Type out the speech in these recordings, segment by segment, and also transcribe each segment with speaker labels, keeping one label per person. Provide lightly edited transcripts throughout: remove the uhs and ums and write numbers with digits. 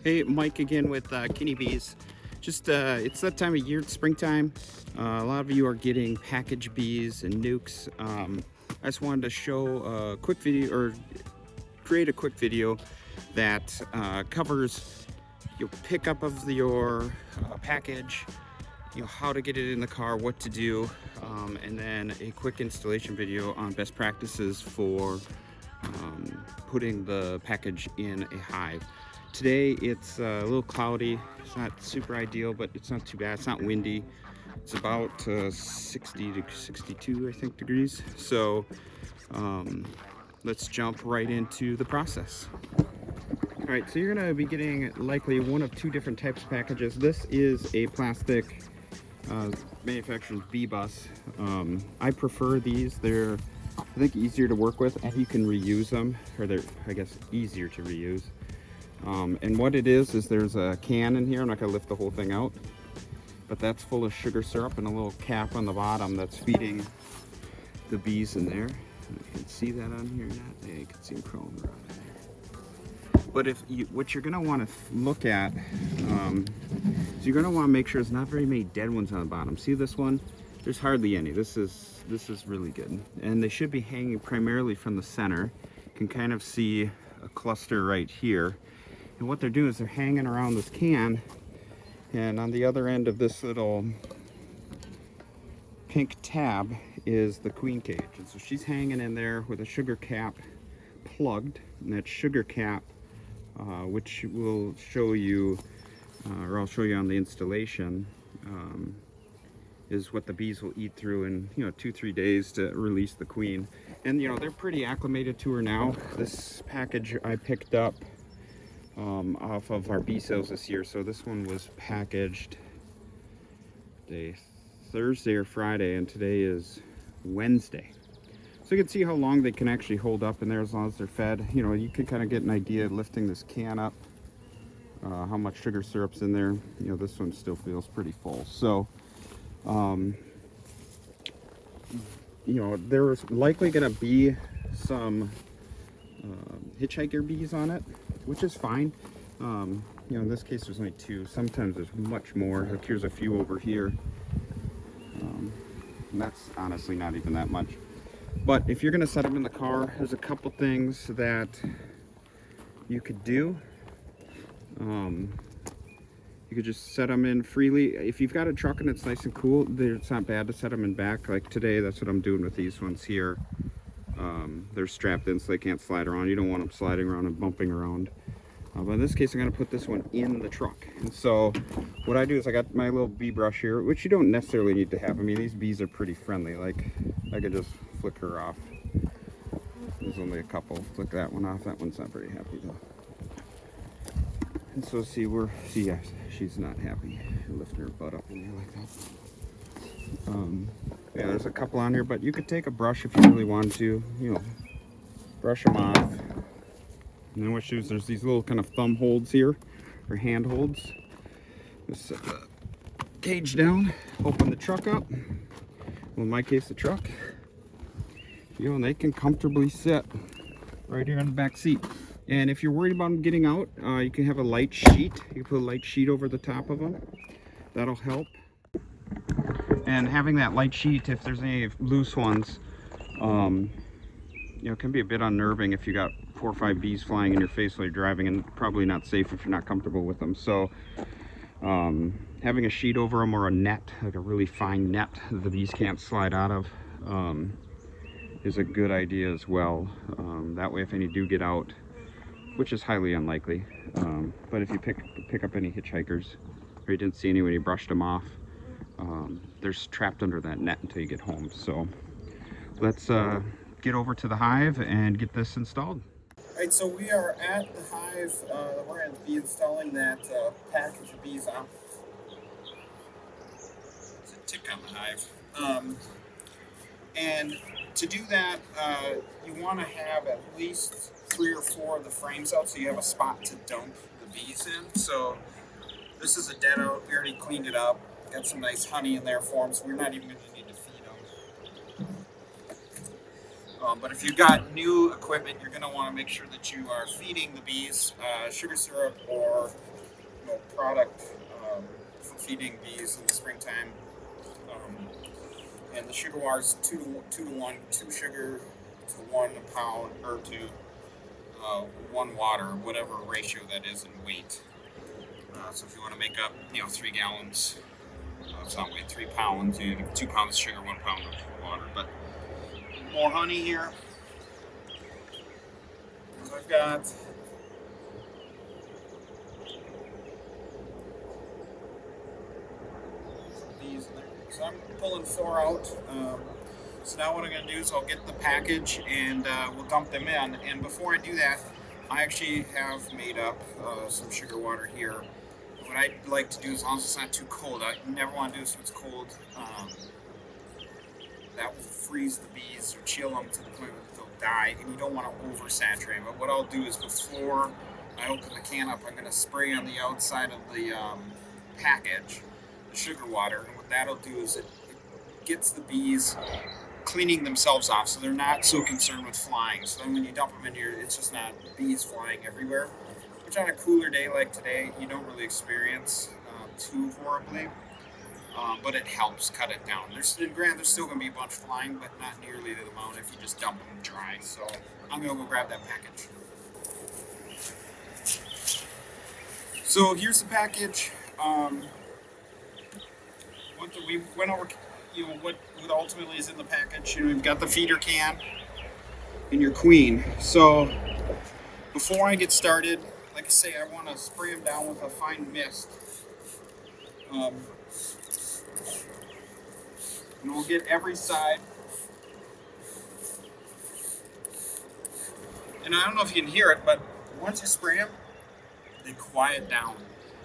Speaker 1: Hey, Mike again with Guinea Bees. Just it's that time of year, it's springtime. A lot of you are getting package bees and nukes. I just wanted to show a quick video or create a quick video that covers your pickup of your package, how to get it in the car, what to do, and then a quick installation video on best practices for putting the package in a hive. Today it's a little cloudy. It's not super ideal, but it's not too bad. It's not windy. It's about 60 to 62, I think, degrees. So let's jump right into the process. All right, so you're gonna be getting likely one of two different types of packages. This is a plastic manufacturer's bee bus. I prefer these. They're, I think, easier to work with, and you can reuse them, or they're, I guess, easier to reuse. And what it is there's a can in here. I'm not gonna lift the whole thing out, but that's full of sugar syrup and a little cap on the bottom that's feeding the bees in there. You can see that on here. Yeah, you can see them crawling around in there. But what you're gonna want to look at, is you're gonna want to make sure there's not very many dead ones on the bottom. See this one? There's hardly any. This is really good, and they should be hanging primarily from the center. You can kind of see a cluster right here. And what they're doing is they're hanging around this can, and on the other end of this little pink tab is the queen cage. And so she's hanging in there with a sugar cap plugged, and that sugar cap, which will show you, or I'll show you on the installation, is what the bees will eat through in 2-3 days to release the queen. And they're pretty acclimated to her now. This package I picked up off of our bee sales this year. So this one was packaged Thursday or Friday, and today is Wednesday. So you can see how long they can actually hold up in there as long as they're fed. You can kind of get an idea lifting this can up, how much sugar syrup's in there. This one still feels pretty full. So there's likely going to be some hitchhiker bees on it, which is fine. In this case there's only two. Sometimes there's much more. Like here's a few over here. And that's honestly not even that much. But if you're going to set them in the car, there's a couple things that you could do. You could just set them in freely. If you've got a truck and it's nice and cool, it's not bad to set them in back. Like today, that's what I'm doing with these ones here. They're strapped in so they can't slide around. You don't want them sliding around and bumping around. But in this case, I'm going to put this one in the truck. And so what I do is I got my little bee brush here, which you don't necessarily need to have. I mean, these bees are pretty friendly. Like, I could just flick her off. There's only a couple. Flick that one off. That one's not very happy though. And so see, yeah, she's not happy lifting her butt up in there like that. Yeah, there's a couple on here, but you could take a brush if you really wanted to, brush them off. And then what you do is there's these little kind of thumb holds here, or hand holds. Just set the cage down, open the truck up. Well, in my case, the truck. And they can comfortably sit right here in the back seat. And if you're worried about them getting out, you can have a light sheet. You can put a light sheet over the top of them. That'll help. And having that light sheet, if there's any loose ones, it can be a bit unnerving if you got 4 or 5 bees flying in your face while you're driving, and probably not safe if you're not comfortable with them. So having a sheet over them, or a net, like a really fine net that the bees can't slide out of, is a good idea as well. That way if any do get out, which is highly unlikely, but if you pick up any hitchhikers, or you didn't see any when you brushed them off, they're trapped under that net until you get home. So let's get over to the hive and get this installed. All right, so we are at the hive. We're going to be installing that package of bees on. There's a tick on the hive. And to do that, you want to have at least 3 or 4 of the frames out, so you have a spot to dump the bees in. So this is a dead out. We already cleaned it up. Got some nice honey in there for them, so we're not even going to need to feed them. But if you've got new equipment, you're going to want to make sure that you are feeding the bees sugar syrup or product for feeding bees in the springtime. Um, and the sugar water is 2 to 1, 2 sugar to 1 pound, or to 1 water, whatever ratio that is in weight. So if you want to make up, 3 gallons, it's not weight, 3 pounds, 2 pounds of sugar, 1 pound of water. But more honey here. So I've got these in there. So I'm pulling 4 out. So now what I'm going to do is I'll get the package and we'll dump them in. And before I do that, I actually have made up some sugar water here. What I like to do, as long as it's not too cold, I never want to do this when it's cold. That will freeze the bees or chill them to the point where they'll die, and you don't want to oversaturate. But what I'll do is before I open the can up, I'm going to spray on the outside of the package, the sugar water, and what that'll do is it gets the bees cleaning themselves off, so they're not so concerned with flying. So then when you dump them in here, it's just not bees flying everywhere, which on a cooler day like today, you don't really experience too horribly. But it helps cut it down. There's still going to be a bunch flying, but not nearly the amount if you just dump them dry. So I'm going to go grab that package. So here's the package. We went over, what ultimately is in the package. You've got the feeder can and your queen. So before I get started, like I say, I want to spray them down with a fine mist. And we'll get every side. And I don't know if you can hear it, but once you spray them, they quiet down.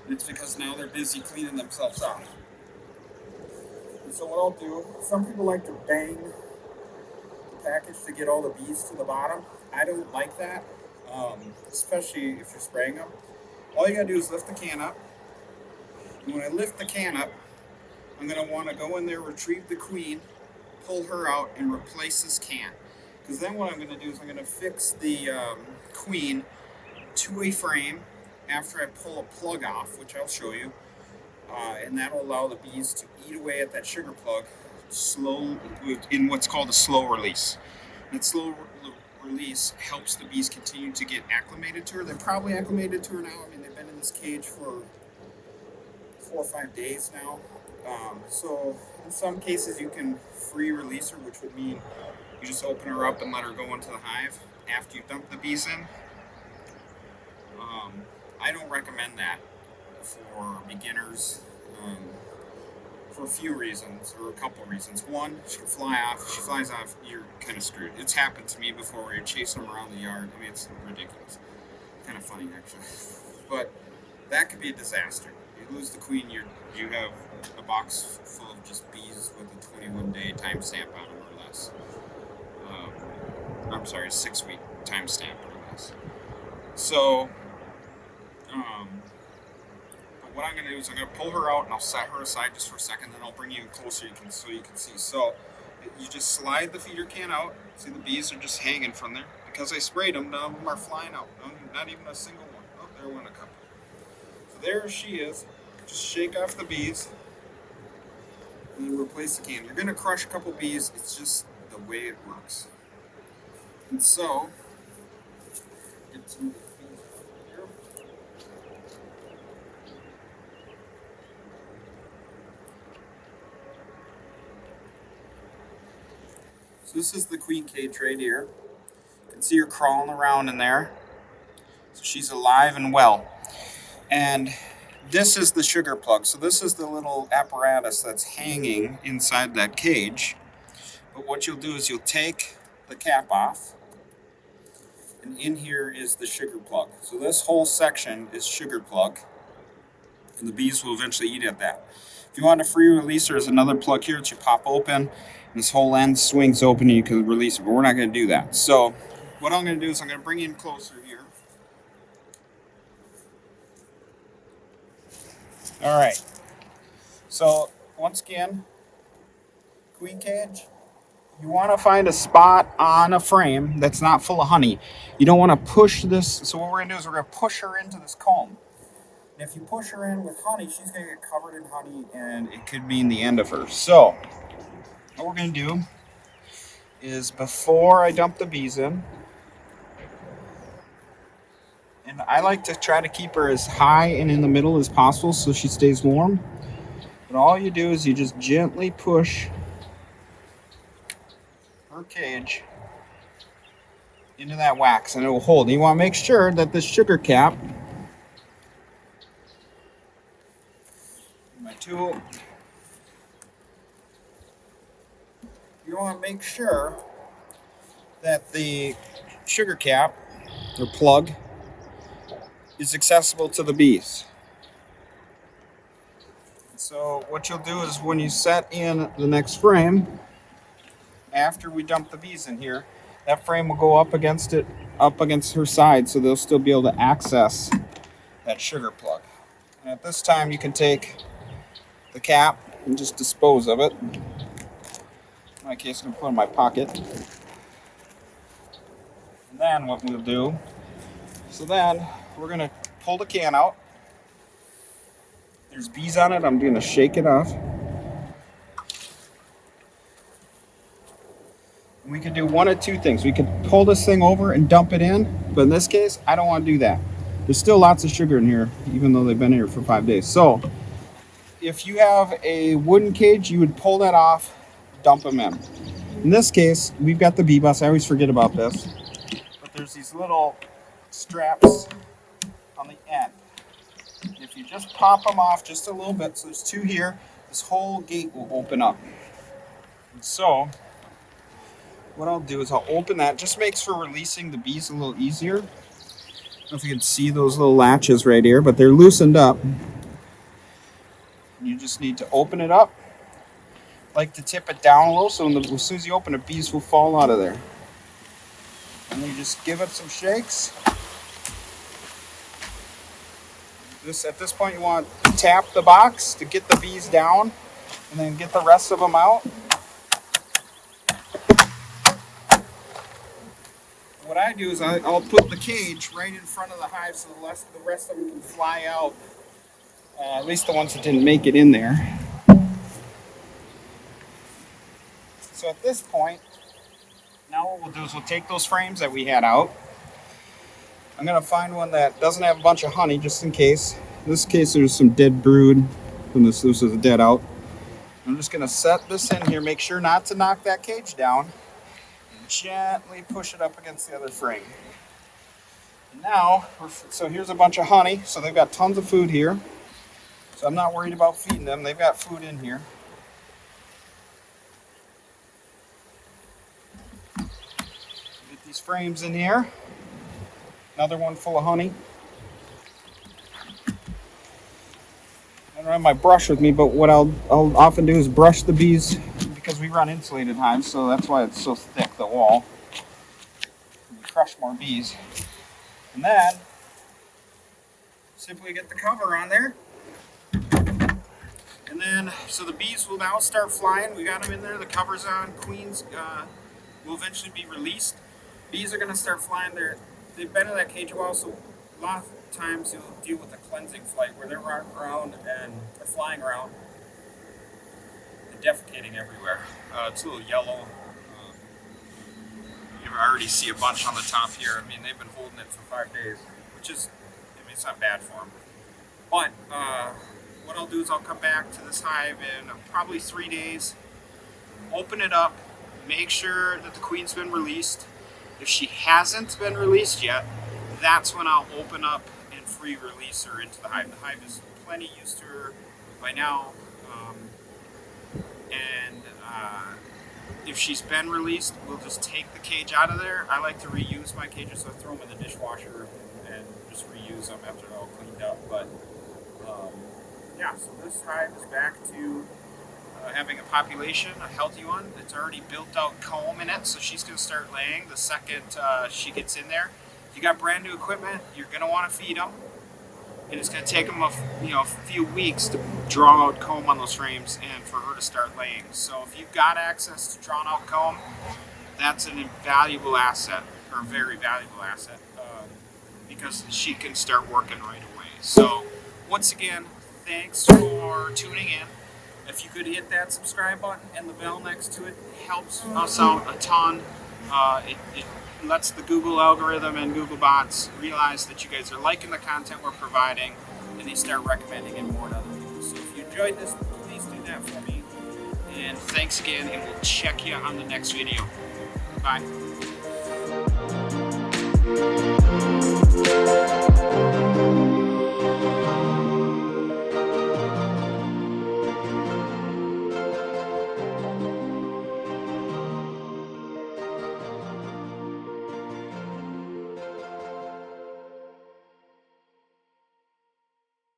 Speaker 1: And it's because now they're busy cleaning themselves off. And so what I'll do, some people like to bang the package to get all the bees to the bottom. I don't like that, especially if you're spraying them. All you gotta do is lift the can up. And when I lift the can up, I'm going to want to go in there, retrieve the queen, pull her out, and replace this can. Because then what I'm going to do is I'm going to fix the queen to a frame after I pull a plug off, which I'll show you. And that'll allow the bees to eat away at that sugar plug in what's called a slow release. That slow release helps the bees continue to get acclimated to her. They're probably acclimated to her now. I mean, they've been in this cage for 4 or 5 days now. So in some cases you can free release her, which would mean you just open her up and let her go into the hive after you dump the bees in. I don't recommend that for beginners for a few reasons, or a couple reasons. One, she can fly off. If she flies off, you're kind of screwed. It's happened to me before where you're chasing them around the yard. I mean, it's ridiculous. Kind of funny, actually. But that could be a disaster. You lose the queen, you have a box full of just bees with a 21-day timestamp on them, or less. I'm sorry, 6-week timestamp or less. So, but what I'm going to do is I'm going to pull her out and I'll set her aside just for a second, then I'll bring you in closer so you can see. So, you just slide the feeder can out. See, the bees are just hanging from there. Because I sprayed them, none of them are flying out. Not even a single one. Oh, there went a couple. So there she is. Just shake off the bees and then replace the can. You're going to crush a couple bees. It's just the way it works. And so, get some of the bees here. So this is the queen cage right here. You can see her crawling around in there. So she's alive and well. And this is the sugar plug. So this is the little apparatus that's hanging inside that cage. But what you'll do is you'll take the cap off, and in here is the sugar plug. So this whole section is sugar plug, and the bees will eventually eat at that. If you want a free release, there's another plug here that you pop open, and this whole end swings open and you can release it, but we're not going to do that. So what I'm going to do is I'm going to bring you in closer here. All right, so once again, queen cage, you want to find a spot on a frame that's not full of honey. You don't want to push this, so what we're going to do is we're going to push her into this comb. And if you push her in with honey, she's going to get covered in honey, and it could mean the end of her. So, what we're going to do is before I dump the bees in, and I like to try to keep her as high and in the middle as possible so she stays warm. But all you do is you just gently push her cage into that wax and it will hold. You want to make sure that the sugar cap, my tool, you want to make sure that the sugar cap or plug is accessible to the bees. So what you'll do is when you set in the next frame, after we dump the bees in here, that frame will go up against her side, so they'll still be able to access that sugar plug. And at this time, you can take the cap and just dispose of it. In my case, I'm going to put it in my pocket. And then what we'll do, so then we're going to pull the can out. There's bees on it. I'm going to shake it off. We could do one of two things. We could pull this thing over and dump it in, but in this case, I don't want to do that. There's still lots of sugar in here, even though they've been here for 5 days. So, if you have a wooden cage, you would pull that off, dump them in. In this case, we've got the bee bus. I always forget about this. But there's these little straps on the end. If you just pop them off just a little bit, so there's two here, this whole gate will open up. And so, what I'll do is I'll open that. Just makes for releasing the bees a little easier. I don't know if you can see those little latches right here, but they're loosened up. You just need to open it up. Like to tip it down a little, so as soon as you open it, bees will fall out of there. And then you just give it some shakes. At this point, you want to tap the box to get the bees down, and then get the rest of them out. What I do is I'll put the cage right in front of the hive so the rest of them can fly out. At least the ones that didn't make it in there. So at this point, now what we'll do is we'll take those frames that we had out. I'm going to find one that doesn't have a bunch of honey, just in case. In this case, there's some dead brood from this is a dead out. I'm just going to set this in here, make sure not to knock that cage down, and gently push it up against the other frame. And now, so here's a bunch of honey, so they've got tons of food here. So I'm not worried about feeding them, they've got food in here. Get these frames in here. Another one full of honey. I don't have my brush with me, but what I'll often do is brush the bees, because we run insulated hives, so that's why it's so thick, the wall. We crush more bees. And then, simply get the cover on there. And then, so the bees will now start flying. We got them in there, the cover's on. Queens will eventually be released. Bees are going to start flying there. They've been in that cage a while, so a lot of times you'll deal with a cleansing flight where they're running around and they're flying around and defecating everywhere. It's a little yellow. You already see a bunch on the top here. I mean, they've been holding it for 5 days, which is, I mean, it's not bad for them. But what I'll do is I'll come back to this hive in probably 3 days, open it up, make sure that the queen's been released. If she hasn't been released yet, that's when I'll open up and free release her into the hive. The hive is plenty used to her by now. If she's been released, we'll just take the cage out of there. I like to reuse my cages, so I throw them in the dishwasher and just reuse them after they're all cleaned up. But yeah, so this hive is back to having a population, a healthy one. It's already built out comb in it, so she's going to start laying the second she gets in there. If you got brand new equipment, you're going to want to feed them, and it's going to take them a few weeks to draw out comb on those frames and for her to start laying. So if you've got access to drawn out comb, that's an invaluable asset, or a very valuable asset, because she can start working right away. So Once again, thanks for tuning in. If you could hit that subscribe button and the bell next to it, helps us out a ton. It lets the Google algorithm and Google bots realize that you guys are liking the content we're providing, and they start recommending it more to other people. So if you enjoyed this, please do that for me. And thanks again, and we'll check you on the next video. Bye.